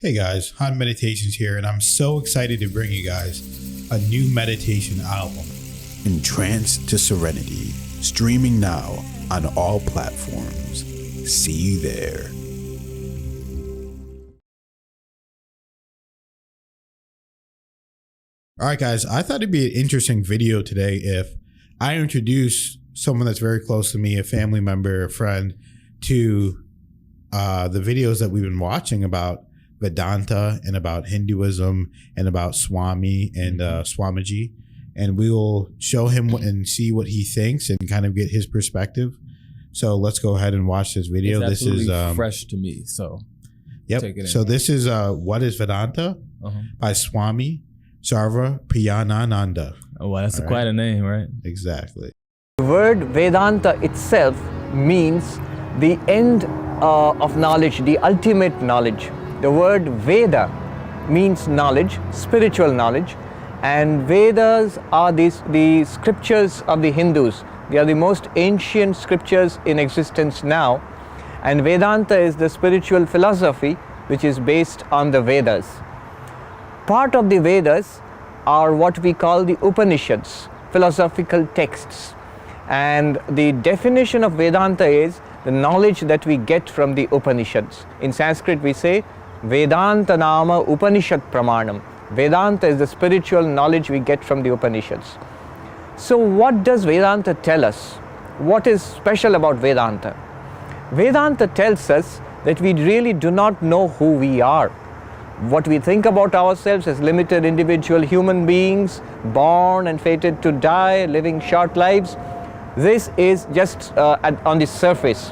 Hey guys, Han Meditations here, and I'm so excited to bring you guys a new meditation album. Entranced to Serenity, streaming now on all platforms. See you there. Alright guys, I thought it'd be an interesting video today if I introduce someone that's very close to me, a family member, a friend, to the videos that we've been watching about Vedanta and about Hinduism and about Swami and Swamiji, and we will show him and see what he thinks and kind of get his perspective. So let's go ahead and watch this video. It's this is fresh to me, so yep. So this is What is Vedanta by Swami Sarvapriyananda. Oh, well, that's quite a name, right? Exactly. The word Vedanta itself means the end of knowledge, the ultimate knowledge. The word Veda means knowledge, spiritual knowledge, and Vedas are the scriptures of the Hindus. They are the most ancient scriptures in existence now, and Vedanta is the spiritual philosophy which is based on the Vedas. Part of the Vedas are what we call the Upanishads, philosophical texts, and the definition of Vedanta is the knowledge that we get from the Upanishads. In Sanskrit we say Vedanta Nama Upanishad Pramanam. Vedanta is the spiritual knowledge we get from the Upanishads. So what does Vedanta tell us? What is special about Vedanta? Vedanta tells us that we really do not know who we are. What we think about ourselves as limited individual human beings, born and fated to die, living short lives, this is just on the surface.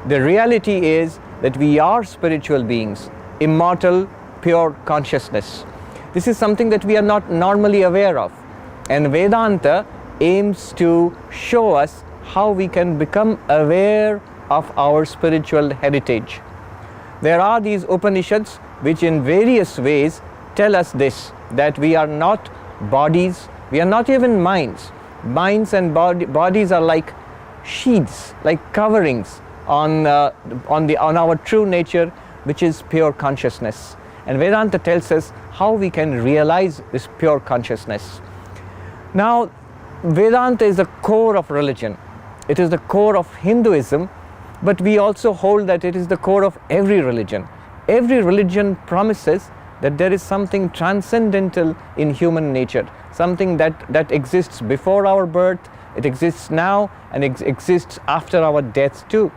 The reality is that we are spiritual beings, immortal, pure consciousness. This is something that we are not normally aware of. And Vedanta aims to show us how we can become aware of our spiritual heritage. There are these Upanishads which in various ways tell us this, that we are not bodies, we are not even minds. Minds and bodies are like sheaths, like coverings on our true nature, which is pure consciousness. And Vedanta tells us how we can realize this pure consciousness. Now, Vedanta is the core of religion. It is the core of Hinduism, but we also hold that it is the core of every religion. Every religion promises that there is something transcendental in human nature, something that exists before our birth, it exists now, and exists after our death too.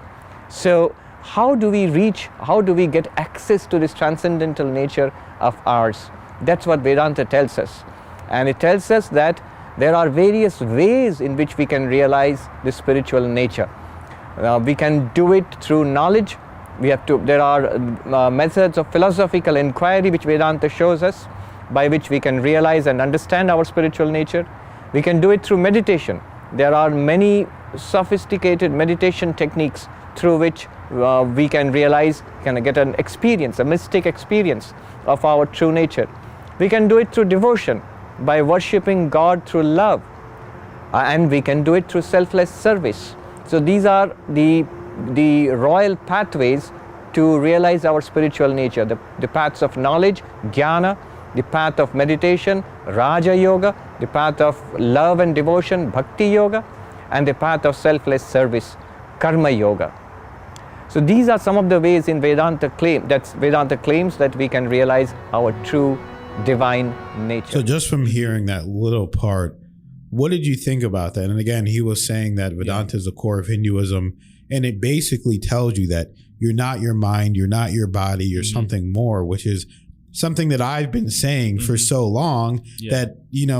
So how do we get access to this transcendental nature of ours? That's what Vedanta tells us. And it tells us that there are various ways in which we can realize this spiritual nature. We can do it through knowledge. There are methods of philosophical inquiry which Vedanta shows us, by which we can realize and understand our spiritual nature. We can do it through meditation. There are many sophisticated meditation techniques through which we can realize, can get an experience, a mystic experience of our true nature. We can do it through devotion, by worshipping God through love, and we can do it through selfless service. So these are the royal pathways to realize our spiritual nature, the paths of knowledge, jnana, the path of meditation, Raja Yoga, the path of love and devotion, Bhakti Yoga, and the path of selfless service, Karma Yoga. So these are some of the ways in Vedanta claims that we can realize our true divine nature. So just from hearing that little part, what did you think about that? And again, he was saying that Vedanta is the core of Hinduism, and it basically tells you that you're not your mind, you're not your body, you're something more, which is something that I've been saying for so long that,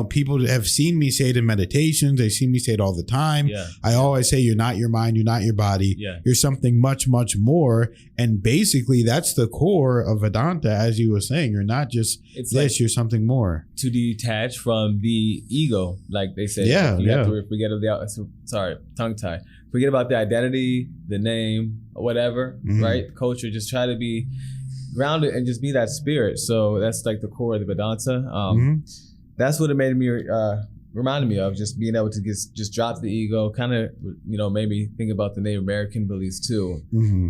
people have seen me say it in meditations. They see me say it all the time. I always say, you're not your mind, you're not your body. You're something much, much more. And basically that's the core of Vedanta, as you were saying. You're not just you're something more. To detach from the ego, like they say. Forget tongue tie. Forget about the identity, the name, whatever, right? Culture, just try to be grounded and just be that spirit. So that's like the core of the Vedanta. That's what it made me reminded me of just being able to just drop the ego, kind of, made me think about the Native American beliefs too.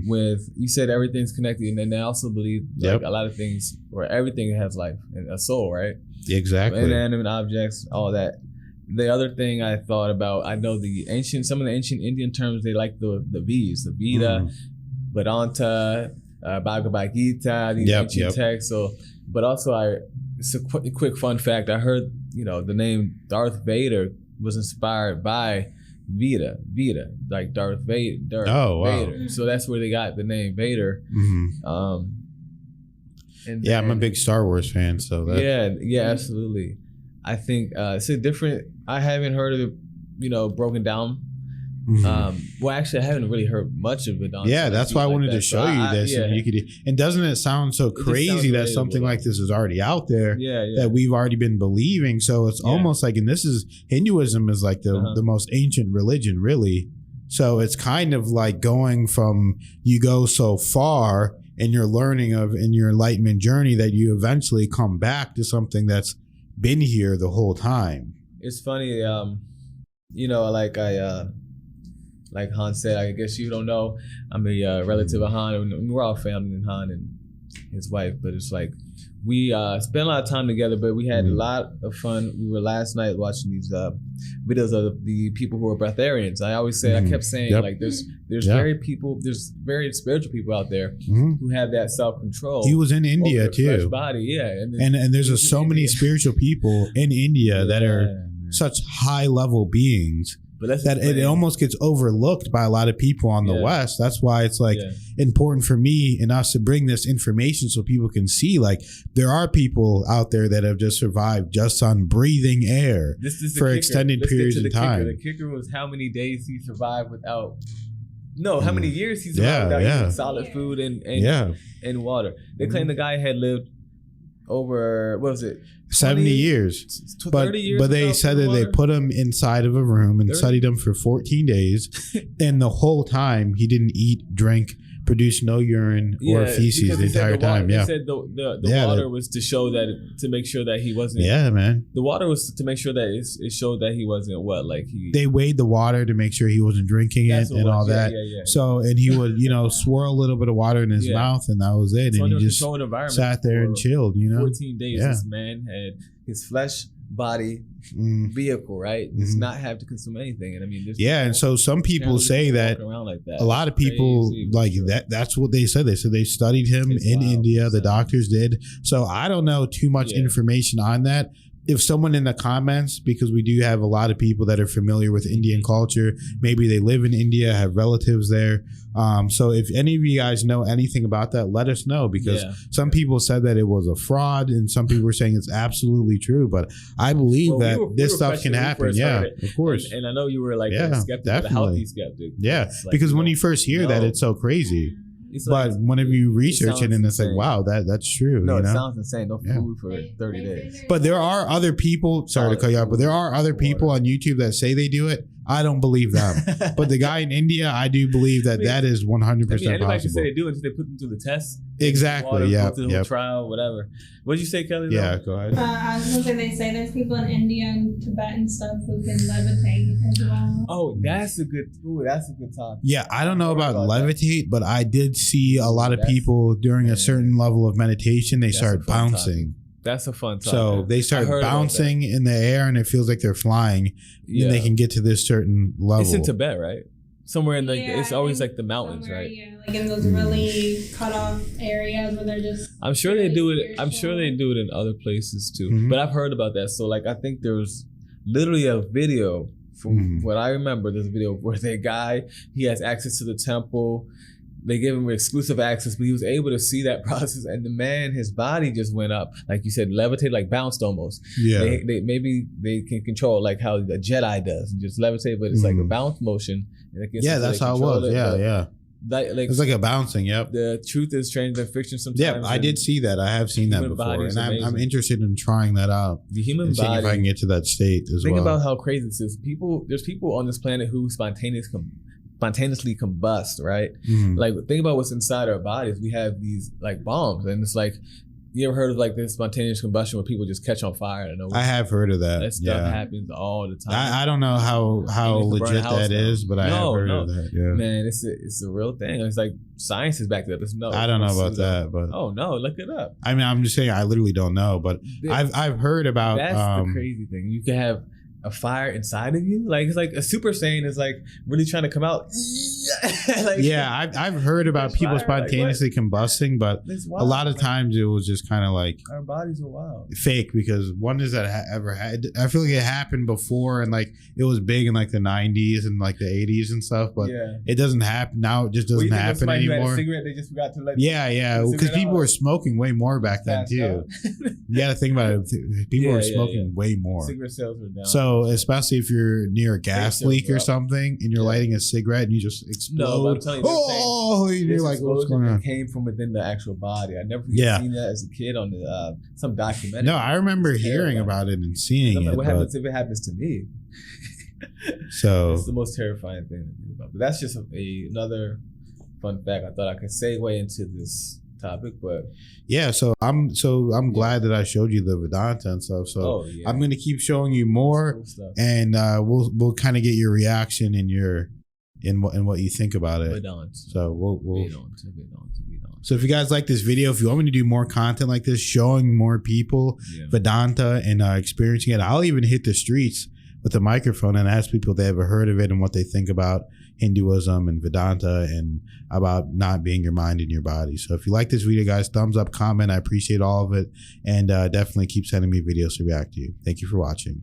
With, you said everything's connected, and then they also believe like a lot of things, or everything has life and a soul, right? Exactly. Inanimate objects, all that. The other thing I thought about, I know some of the ancient Indian terms, they like the V's, the Veda, Vedanta, Bhagavad Gita, these ancient texts. So, but also it's a quick fun fact. I heard, the name Darth Vader was inspired by Veda, like Darth Vader. Oh, wow. Vader. So that's where they got the name Vader. And I'm a big Star Wars fan, so absolutely. I think it's a different. I haven't heard of it, broken down. Well, actually, I haven't really heard much of Vedanta. Yeah, that's why I wanted to show you this. And you could, and doesn't it sound so crazy that something like this is already out there? That we've already been believing. So it's almost like, and Hinduism is like the most ancient religion, really. So it's kind of like going from, you go so far in your learning in your enlightenment journey that you eventually come back to something that's been here the whole time. It's funny, like Han said, I guess you don't know, I'm a relative of Han, and we're all family in Han and his wife, but it's like, we spent a lot of time together, but we had a lot of fun. We were last night watching these videos of the people who are breatharians. I always say, I kept saying, like, there's very spiritual people out there who have that self-control. He was in India too. Fresh body, and there's so many spiritual people in India that are such high level beings. But that it almost gets overlooked by a lot of people on the West. That's why it's like important for me and us to bring this information so people can see, like, there are people out there that have just survived just on breathing air for extended periods of time. The kicker was how many days he survived without. No, how many years he survived without eating solid food and water. They claim the guy had lived over, what was it? 70 years. 30 years. But they said that they put him inside of a room and studied him for 14 days. And the whole time he didn't eat, drink, produce no urine or feces the entire time. They said the water was to make sure that he wasn't. Yeah, man. The water was to make sure that it showed that he wasn't They weighed the water to make sure he wasn't drinking it and all that. So, and he would, swirl a little bit of water in his mouth, and that was it. So and he just sat there and chilled, 14 days, this man had his flesh body vehicle, right? Does not have to consume anything. And I mean, and so some people say that a lot of people that's what they said. They said they studied him in India. The doctors did. So I don't know too much information on that. If someone in the comments, because we do have a lot of people that are familiar with Indian culture, maybe they live in India, have relatives there. So if any of you guys know anything about that, let us know, because some people said that it was a fraud and some people were saying it's absolutely true. But I believe this stuff can happen. Yeah, of course. And I know you were like a skeptic, but a healthy skeptic. Yeah, because when you first hear that, it's so crazy. But whenever you research it and it's like, wow, that's true. No, it sounds insane. No food for 30 days. But there are other people, sorry to cut you off, but there are other people on YouTube that say they do it. I don't believe them. But the guy in India, I do believe that is 100% anybody possible. Can say they do it until they put them through the test. Exactly. Yeah. Through the whole trial, whatever. What did you say, Kelly? Yeah, go ahead. I was going to say they say there's people in India and Tibet and stuff who can levitate as well. Oh, that's a good topic. Yeah, I don't know about levitate, but I did see a lot of people during a certain level of meditation, they start bouncing. That's a fun topic. So they start bouncing in the air and it feels like they're flying. And they can get to this certain level. It's in Tibet, right? Somewhere in it's always like the mountains, right? Yeah, like in those really cut off areas where they're just. I'm sure they do it. I'm sure they do it in other places too. But I've heard about that. So like, I think there's literally a video from what I remember. There's a video where the guy, he has access to the temple. They give him exclusive access, but he was able to see that process. And the man, his body just went up, like you said, levitate, like bounced almost. Yeah. Maybe they can control like how a Jedi does, and just levitate, but it's like a bounce motion. And that's how it was. Yeah. It's like a bouncing. Yep. The truth is stranger than fiction sometimes. Yeah, I did see that. I have seen that before, and I'm interested in trying that out. The human body. Seeing if I can get to that state as well. Think about how crazy this is. There's people on this planet who spontaneously combust, right? Like, think about what's inside our bodies. We have these like bombs, and it's like You ever heard of like this spontaneous combustion where people just catch on fire? I have heard of that. That stuff happens all the time. I don't know how legit that is, but I have heard of that. Yeah, man, it's a real thing. It's like science is backed up. I don't know about that, but look it up. I mean, I'm just saying I literally don't know, but I've heard about. That's the crazy thing. You can have a fire inside of you, like it's like a Super Saiyan is like really trying to come out. Like, yeah, I've heard about people spontaneously combusting, but a lot of times it was just kind of like our bodies are wild, fake. Because one is that ever had. I feel like it happened before, and like it was big in like the 90s and like the 80s and stuff, but it doesn't happen now. It just doesn't happen anymore. Who had a cigarette, they just forgot to let. Yeah, because people were smoking way more back then too. You got to think about it. People were smoking way more. Cigarette sales were down. So especially if you're near a gas leak or something and you're lighting a cigarette and you just explode. No, I'm telling you, you're like, what's going on? It came from within the actual body. I never seen that as a kid on the some documentary. No, I remember hearing about it and seeing it. What happens if it happens to me? So it's the most terrifying thing to think about. But that's just another fun fact. I thought I could segue into this topic, but so I'm glad that I showed you the Vedanta and stuff. So I'm gonna keep showing you more, cool, and we'll kind of get your reaction and what you think about it. Vedanta. So we'll Vedanta. So if you guys like this video, if you want me to do more content like this, showing more people Vedanta and experiencing it, I'll even hit the streets with a microphone and ask people if they ever heard of it and what they think about Hinduism and Vedanta and about not being your mind in your body. So if you like this video, guys, thumbs up, comment. I appreciate all of it. And definitely keep sending me videos to react to you. Thank you for watching.